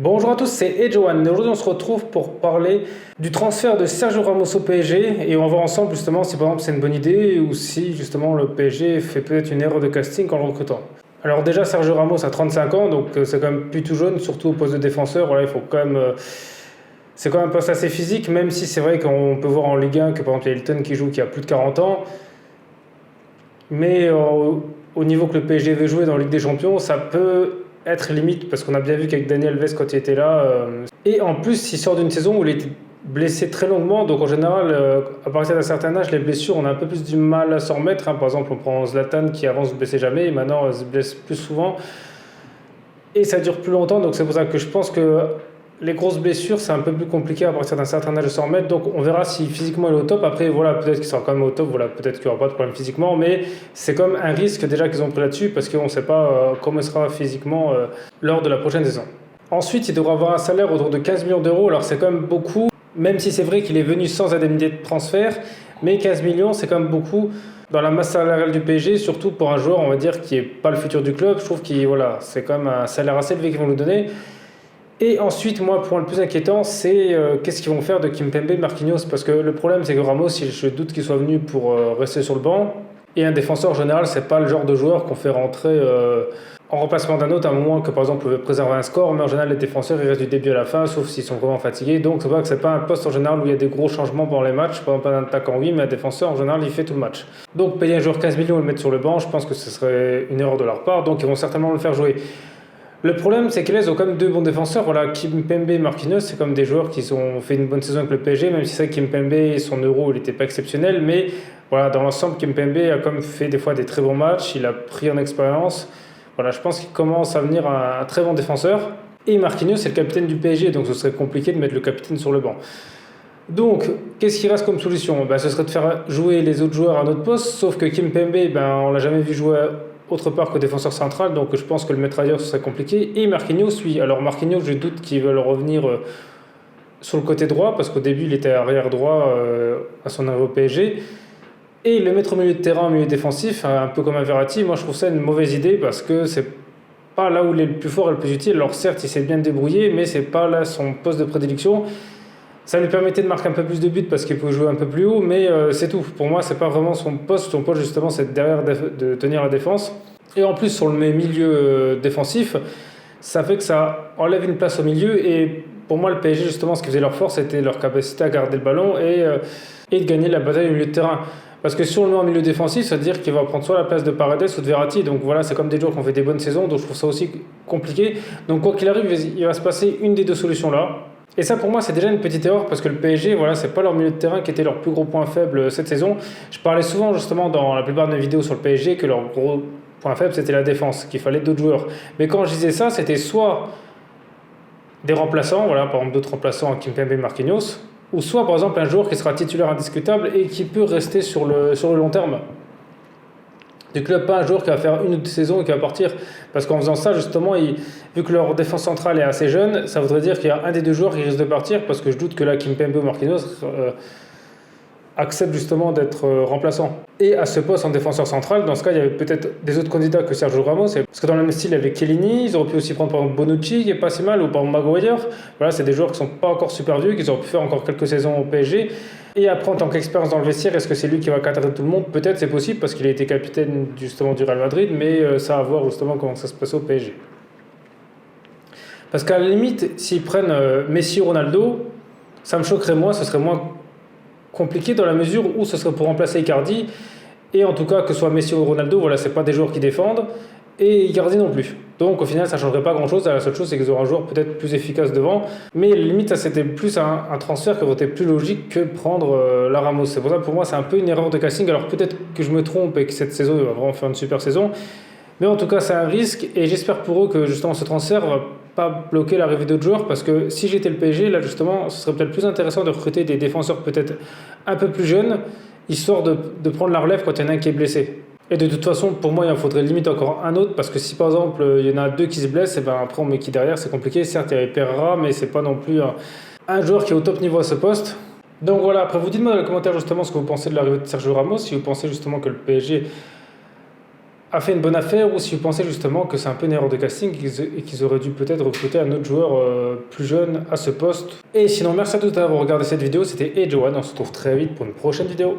Bonjour à tous, c'est Edjoan et aujourd'hui on se retrouve pour parler du transfert de Sergio Ramos au PSG et on va voir ensemble justement si par exemple c'est une bonne idée ou si justement le PSG fait peut-être une erreur de casting en le recrutant. Alors déjà Sergio Ramos a 35 ans donc c'est quand même plus tout jeune, surtout au poste de défenseur. Voilà, il faut quand même, c'est quand même un poste assez physique, même si c'est vrai qu'on peut voir en Ligue 1 que par exemple il y a Hilton qui joue qui a plus de 40 ans, mais au niveau que le PSG veut jouer dans la Ligue des Champions, ça peut être limite parce qu'on a bien vu qu'avec Daniel Alves quand il était là. Et en plus, il sort d'une saison où il était blessé très longuement. Donc en général, à partir d'un certain âge, les blessures, on a un peu plus du mal à s'en remettre, hein. Par exemple, on prend Zlatan qui avant se blessait jamais et maintenant se blesse plus souvent. Et ça dure plus longtemps. Donc c'est pour ça que je pense que les grosses blessures, c'est un peu plus compliqué à partir d'un certain âge de s'en remettre. Donc on verra si physiquement il est au top. Après, voilà, peut-être qu'il sera quand même au top. Voilà, peut-être qu'il n'y aura pas de problème physiquement. Mais c'est comme un risque déjà qu'ils ont pris là-dessus parce qu'on ne sait pas comment il sera physiquement lors de la prochaine saison. Ensuite, il devra avoir un salaire autour de 15 millions d'euros. Alors c'est quand même beaucoup, même si c'est vrai qu'il est venu sans indemnité de transfert. Mais 15 millions, c'est quand même beaucoup dans la masse salariale du PSG, surtout pour un joueur, on va dire, qui n'est pas le futur du club. Je trouve que voilà, c'est quand même un salaire assez élevé qu'ils vont nous donner. Et ensuite, moi, pour le plus inquiétant, c'est qu'est-ce qu'ils vont faire de Kimpembe et Marquinhos. Parce que le problème, c'est que Ramos, je doute qu'il soit venu pour rester sur le banc. Et un défenseur, en général, c'est pas le genre de joueur qu'on fait rentrer en remplacement d'un autre, à un moment que, par exemple, on veut préserver un score. Mais en général, les défenseurs, ils restent du début à la fin, sauf s'ils sont vraiment fatigués. Donc, c'est vrai que c'est pas un poste, en général, où il y a des gros changements pendant les matchs. Par exemple, un attaquant, oui, mais un défenseur, en général, il fait tout le match. Donc, payer un joueur 15 millions et le mettre sur le banc, je pense que ce serait une erreur de leur part. Donc, ils vont certainement le faire jouer. Le problème, c'est qu'ils ont quand même deux bons défenseurs. Voilà, Kimpembe et Marquinhos, c'est comme des joueurs qui ont fait une bonne saison avec le PSG, même si c'est vrai que Kimpembe, son euro, il n'était pas exceptionnel. Mais voilà, dans l'ensemble, Kimpembe a quand même fait des fois des très bons matchs. Il a pris en expérience. Voilà, je pense qu'il commence à venir un très bon défenseur. Et Marquinhos, c'est le capitaine du PSG, donc ce serait compliqué de mettre le capitaine sur le banc. Donc, qu'est-ce qui reste comme solution? Ce serait de faire jouer les autres joueurs à notre poste, sauf que Kimpembe, on l'a jamais vu jouer autre part qu'au défenseur central, donc je pense que le mettre ailleurs, ce serait compliqué. Et Marquinhos, oui. Alors Marquinhos, je doute qu'ils veulent revenir sur le côté droit, parce qu'au début, il était arrière droit à son arrivée au PSG. Et le mettre au milieu de terrain, au milieu défensif, un peu comme un Verratti, moi je trouve ça une mauvaise idée, parce que c'est pas là où il est le plus fort et le plus utile. Alors certes, il s'est bien débrouillé, mais c'est pas là son poste de prédilection. Ça lui permettait de marquer un peu plus de buts parce qu'il pouvait jouer un peu plus haut, mais c'est tout. Pour moi, c'est pas vraiment son poste. Son poste, justement, c'est derrière de tenir la défense. Et en plus, sur le milieu défensif, ça fait que ça enlève une place au milieu. Et pour moi, le PSG, justement, ce qui faisait leur force, c'était leur capacité à garder le ballon et de gagner la bataille au milieu de terrain. Parce que si on le met en milieu défensif, ça veut dire qu'il va prendre soit la place de Paredes ou de Verratti. Donc voilà, c'est comme des joueurs qui ont fait des bonnes saisons, donc je trouve ça aussi compliqué. Donc quoi qu'il arrive, il va se passer une des deux solutions là. Et ça, pour moi, c'est déjà une petite erreur parce que le PSG, voilà, c'est pas leur milieu de terrain qui était leur plus gros point faible cette saison. Je parlais souvent, justement, dans la plupart de mes vidéos sur le PSG, que leur gros point faible, c'était la défense, qu'il fallait d'autres joueurs. Mais quand je disais ça, c'était soit des remplaçants, voilà, par exemple d'autres remplaçants, Kimpembe et Marquinhos, ou soit, par exemple, un joueur qui sera titulaire indiscutable et qui peut rester sur le long terme du club, pas un joueur qui va faire une ou deux saisons et qui va partir. Parce qu'en faisant ça, justement, vu que leur défense centrale est assez jeune, ça voudrait dire qu'il y a un des deux joueurs qui risque de partir, parce que je doute que là, Kimpembe ou Marquinhos accepte justement d'être remplaçant. Et à ce poste en défenseur central, dans ce cas, il y avait peut-être des autres candidats que Sergio Ramos, parce que dans le même style, il y avait Chiellini, ils auraient pu aussi prendre par exemple Bonucci, qui est pas si mal, ou par exemple Maguire. Voilà, c'est des joueurs qui sont pas encore super vieux, qui auraient pu faire encore quelques saisons au PSG. Et après, en tant qu'expérience dans le vestiaire, est-ce que c'est lui qui va cadrer tout le monde? Peut-être, c'est possible, parce qu'il a été capitaine justement du Real Madrid, mais ça à voir justement comment ça se passe au PSG. Parce qu'à la limite, s'ils prennent Messi ou Ronaldo, ça me choquerait moins, ce serait moins compliqué dans la mesure où ce serait pour remplacer Icardi. Et en tout cas, que ce soit Messi ou Ronaldo, voilà, c'est pas des joueurs qui défendent. Et Icardi non plus. Donc au final, ça ne changerait pas grand-chose. La seule chose, c'est qu'ils auraient un joueur peut-être plus efficace devant. Mais limite, ça c'était plus un transfert qui aurait été plus logique que prendre la Ramos. C'est pour ça, pour moi, c'est un peu une erreur de casting. Alors peut-être que je me trompe et que cette saison, il va vraiment faire une super saison. Mais en tout cas, c'est un risque. Et j'espère pour eux que justement ce transfert va pas bloquer l'arrivée d'autres joueurs. Parce que si j'étais le PSG, là justement, ce serait peut-être plus intéressant de recruter des défenseurs peut-être un peu plus jeunes, histoire de prendre la relève quand il y en a un qui est blessé. Et de toute façon, pour moi, il en faudrait limite encore un autre, parce que si par exemple, il y en a deux qui se blessent, et après on met qui derrière, c'est compliqué. Certes, il y avait Pereira, mais c'est pas non plus un joueur qui est au top niveau à ce poste. Donc voilà, après vous dites-moi dans les commentaires justement ce que vous pensez de l'arrivée de Sergio Ramos, si vous pensez justement que le PSG a fait une bonne affaire ou si vous pensez justement que c'est un peu une erreur de casting et qu'ils auraient dû peut-être recruter un autre joueur plus jeune à ce poste. Et sinon, merci à tous d'avoir regardé cette vidéo. C'était Edgeone. On se retrouve très vite pour une prochaine vidéo.